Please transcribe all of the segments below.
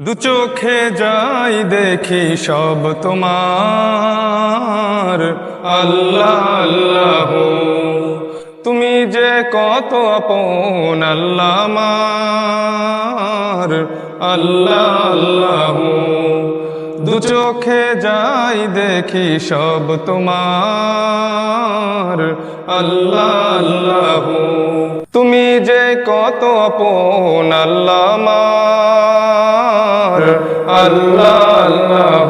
দু চোখে যাই দেখি সব তোমার, আল্লাহ আল্লাহ। তুমি যে কত আপন আল্লাহ আমার, আল্লাহ আল্লাহ। দু চোখে যাই দেখি সব তোমার, আল্লাহ আল্লাহ। তুমি যে কত আপন আল্লাহ আমার, আল্লাহ আল্লাহ।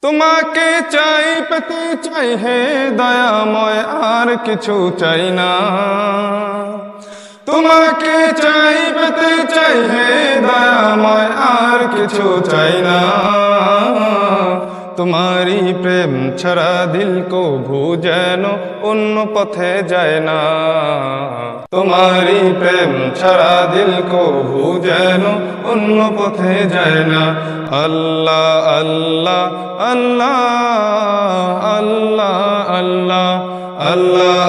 তোমাকে চাই পেতে চাই হে দয়াময়, আর কিছু চাই না। তোমাকে চাই পেতে চাই হে দয়াময়, আর কিছু চাই না। তোমারি প্রেম ছাড়া দিল কো ভু যেন অন্য পথে যায় না। তোমারি প্রেম ছাড়া দিল কো ভু যেন অন্য পথে যায় না। আল্লাহ আল্লাহ আল্লাহ আল্লাহ আল্লাহ আল্লাহ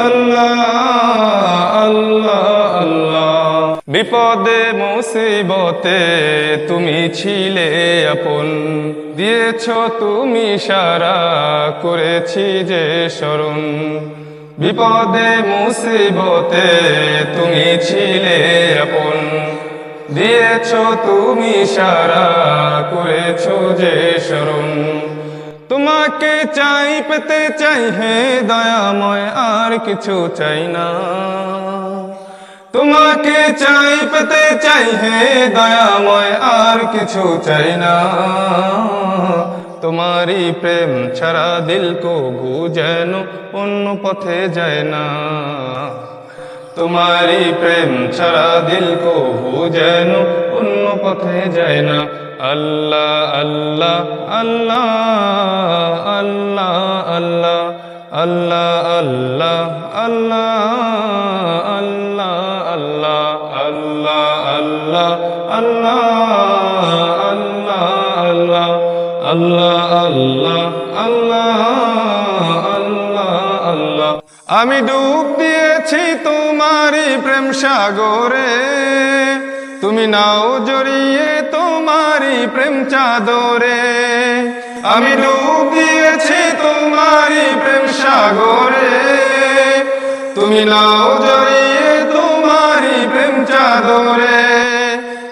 আল্লাহ আল্লাহ আল্লাহ। বিপদে মুসিবতে তুমি ছিলে আপন, দিয়েছ তুমি সারা, করেছি যে স্মরণ। বিপদে মুসিবতে তুমি ছিলে আপন, দিয়েছ তুমি সারা, করেছ যে স্মরণ। তোমাকে চাই পেতে চাই হে দয়াময়, আর কিছু চাই না। তোমাকে চাই পেতে চাই হে দয়াময়, আর কিছু চাই না। তোমারি প্রেম ছাড়া দিল কো ভু যেন অন্য পথে যায় না। তোমারি প্রেম ছাড়া দিল কো ভু যেন অন্য পথে যায় না। আল্লাহ আল্লাহ আল্লাহ আল্লাহ আল্লাহ আল্লাহ আল্লাহ আল্লাহ আল্লাহ আল্লাহ আল্লাহ আল্লাহ আল্লাহ আল্লাহ আল্লাহ আল্লাহ আল্লাহ আল্লাহ আল্লাহ। আমি ডুব দিয়েছি তোমারি প্রেম সাগরে, তুমি নাও জড়িয়ে তোমারি প্রেম চাদরে। আমি ডুব দিয়েছি তোমারি প্রেম সাগরে, তুমি নাও জড়িয়ে তোমারি প্রেম চাদরে।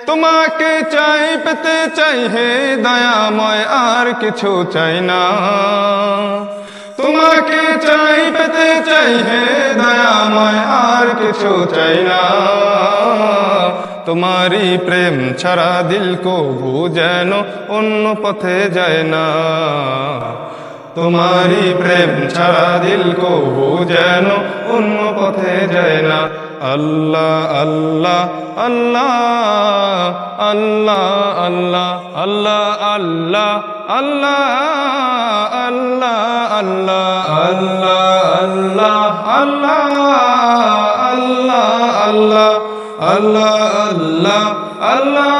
তোমাকে চাই পেতে চাই হে দয়াময়, আর কিছু চাই না। তোমাকে চাই পেতে চাই হে দয়াময়, আর কিছু চাই না। তোমারি প্রেম ছাড়া দিল কো ভু যেন অন্য পথে যায় না। তোমারি প্রেম ছাড়া দিল কো ভু যেন অন্য পথে যায় না। আল্লাহ আল্লাহ আল্লাহ আল্লাহ আল্লাহ আল্লাহ আল্লাহ আল্লাহ আল্লাহ আল্লাহ আল্লাহ আল্লাহ আল্লাহ আল্লাহ আল্লাহ আল্লাহ আল্লাহ